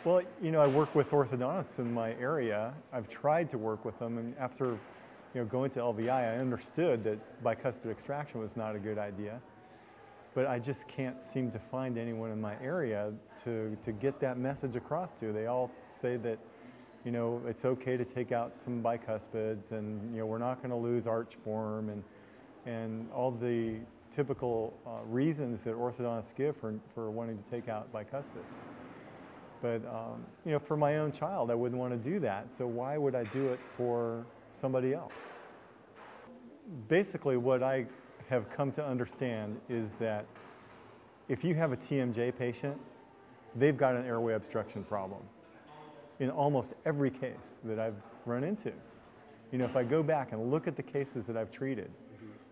Well, you know, I work with orthodontists in my area. I've tried to work with them, and after going to LVI, I understood that bicuspid extraction was not a good idea. But I just can't seem to find anyone in my area to get that message across to. They all say that, it's okay to take out some bicuspids, and we're not going to lose arch form, and all the typical reasons that orthodontists give for wanting to take out bicuspids. But for my own child, I wouldn't want to do that. So why would I do it for somebody else? Basically, what I have come to understand is that if you have a TMJ patient, they've got an airway obstruction problem in almost every case that I've run into. If I go back and look at the cases that I've treated,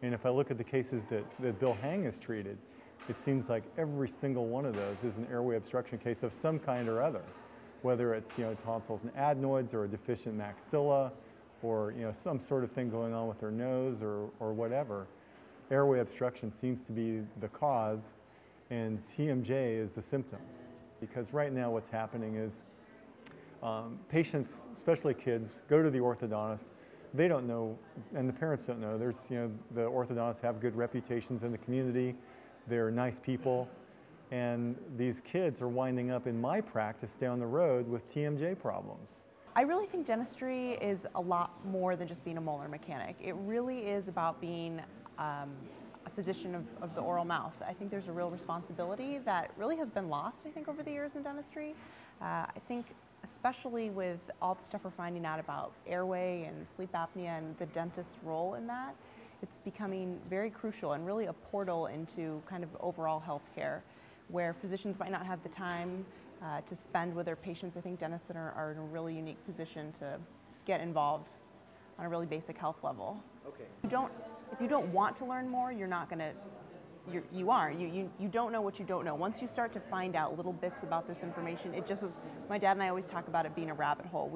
and if I look at the cases that Bill Hang has treated, it seems like every single one of those is an airway obstruction case of some kind or other, whether it's tonsils and adenoids or a deficient maxilla, or some sort of thing going on with their nose or whatever. Airway obstruction seems to be the cause, and TMJ is the symptom. Because right now what's happening is patients, especially kids, go to the orthodontist. They don't know, and the parents don't know. There's, the orthodontists have good reputations in the community. They're nice people, and these kids are winding up in my practice down the road with TMJ problems. I really think dentistry is a lot more than just being a molar mechanic. It really is about being a physician of the oral mouth. I think there's a real responsibility that really has been lost, I think, over the years in dentistry. I think especially with all the stuff we're finding out about airway and sleep apnea and the dentist's role in that, it's becoming very crucial and really a portal into kind of overall healthcare, where physicians might not have the time to spend with their patients. I think dentists are in a really unique position to get involved on a really basic health level. Okay. If you don't want to learn more, you're not gonna, you don't know what you don't know. Once you start to find out little bits about this information, it just is, my dad and I always talk about it being a rabbit hole.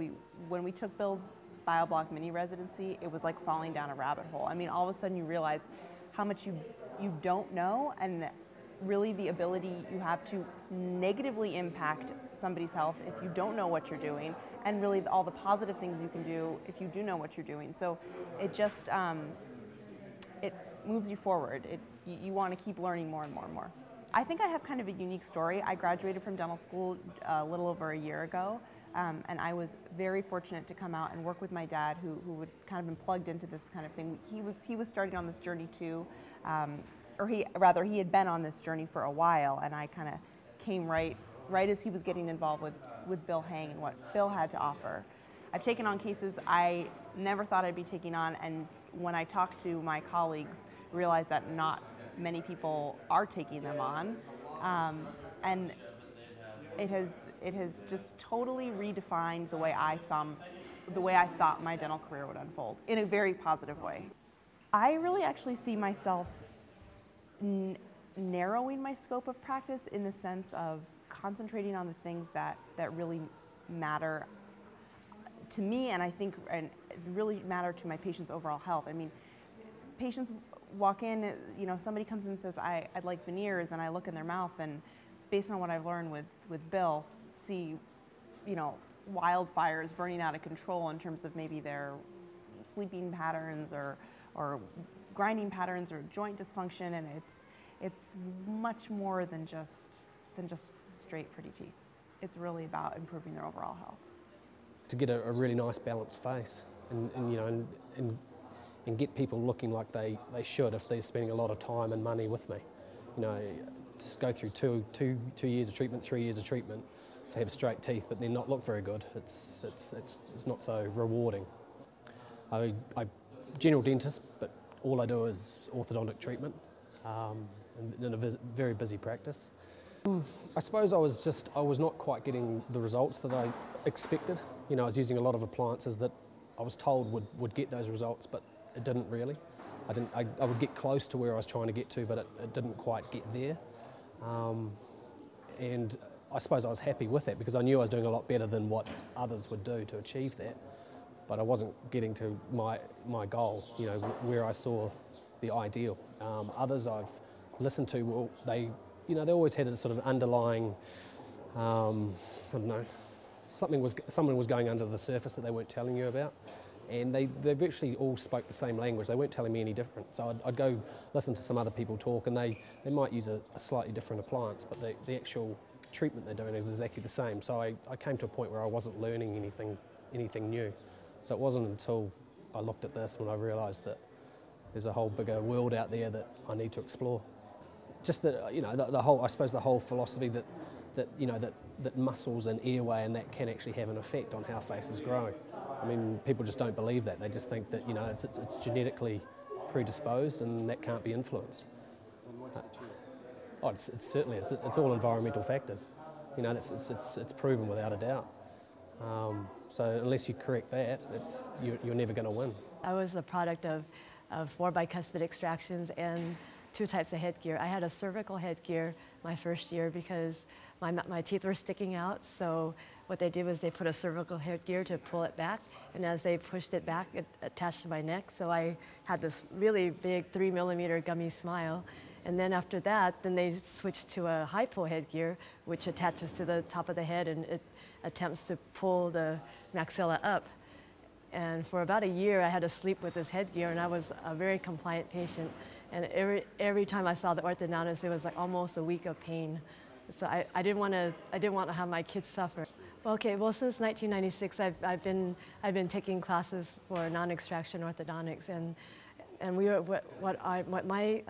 When we took Bill's BioBlock mini residency, it was like falling down a rabbit hole. I mean, all of a sudden you realize how much you don't know, and really the ability you have to negatively impact somebody's health if you don't know what you're doing, and really all the positive things you can do if you do know what you're doing. So it just, it moves you forward. You want to keep learning more and more and more. I think I have kind of a unique story. I graduated from dental school a little over a year ago, and I was very fortunate to come out and work with my dad, who had kind of been plugged into this kind of thing. He was starting on this journey too, or he had been on this journey for a while, and I kind of came right as he was getting involved with Bill Hang and what Bill had to offer. I've taken on cases I never thought I'd be taking on, and when I talk to my colleagues, realize that not many people are taking them on, and it has just totally redefined the way I thought my dental career would unfold in a very positive way. I really actually see myself narrowing my scope of practice in the sense of concentrating on the things that really matter to me, and I think really matter to my patients' overall health. I mean, patients walk in, somebody comes in and says, I'd like veneers, and I look in their mouth, and based on what I've learned with Bill, see, wildfires burning out of control in terms of maybe their sleeping patterns or grinding patterns or joint dysfunction, and it's much more than just straight pretty teeth. It's really about improving their overall health. To get a really nice balanced face, and get people looking like they should if they're spending a lot of time and money with me. Just go through two years of treatment, 3 years of treatment to have straight teeth, but then not look very good. It's not so rewarding. I'm general dentist, but all I do is orthodontic treatment, in a very busy practice. I suppose I was not quite getting the results that I expected. I was using a lot of appliances that I was told would get those results, but it didn't really. I would get close to where I was trying to get to, but it didn't quite get there. And I suppose I was happy with that because I knew I was doing a lot better than what others would do to achieve that. But I wasn't getting to my goal, where I saw the ideal. Others I've listened to, well, they always had a sort of underlying, someone was going under the surface that they weren't telling you about. And they virtually all spoke the same language. They weren't telling me any different. So I'd go listen to some other people talk, and they might use a slightly different appliance, but the actual treatment they're doing is exactly the same. So I came to a point where I wasn't learning anything new. So it wasn't until I looked at this when I realised that there's a whole bigger world out there that I need to explore. Just that, you know, the whole, I suppose the whole philosophy that muscles and airway and that can actually have an effect on how faces grow. I mean, people just don't believe that. They just think that, you know, it's genetically predisposed and that can't be influenced. And what's the truth? Oh, it's certainly, it's all environmental factors. You know, it's proven without a doubt. So unless you correct that, you're never going to win. I was a product of 4 bicuspid extractions and 2 types of headgear. I had a cervical headgear my first year because my teeth were sticking out, so what they did was they put a cervical headgear to pull it back, and as they pushed it back, it attached to my neck, so I had this really big 3mm gummy smile. And then after that, then they switched to a hypo headgear, which attaches to the top of the head, and it attempts to pull the maxilla up. And for about a year, I had to sleep with this headgear, and I was a very compliant patient. And every time I saw the orthodontist, it was like almost a week of pain. So I didn't want to have my kids suffer. Okay, well, since 1996, I've been taking classes for non-extraction orthodontics, and what my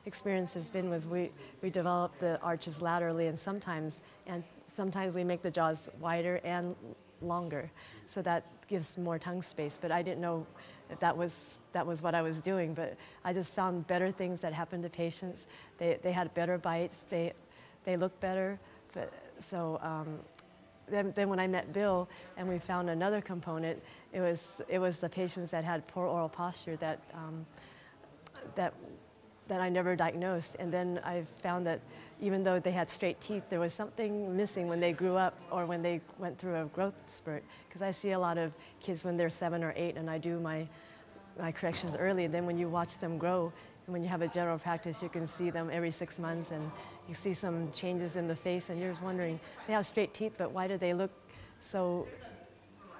experience has been was we develop the arches laterally, and sometimes we make the jaws wider and longer, so that gives more tongue space. But I didn't know if that was what I was doing. But I just found better things that happened to patients. They had better bites. They looked better. But so. Then when I met Bill and we found another component, it was the patients that had poor oral posture that I never diagnosed. And then I found that even though they had straight teeth, there was something missing when they grew up or when they went through a growth spurt. Because I see a lot of kids when they're 7 or 8, and I do my corrections early. And then when you watch them grow, and when you have a general practice, you can see them every 6 months, and you see some changes in the face, and you're just wondering, they have straight teeth, but why do they look so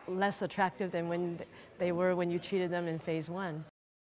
less attractive than when they were when you treated them in phase 1?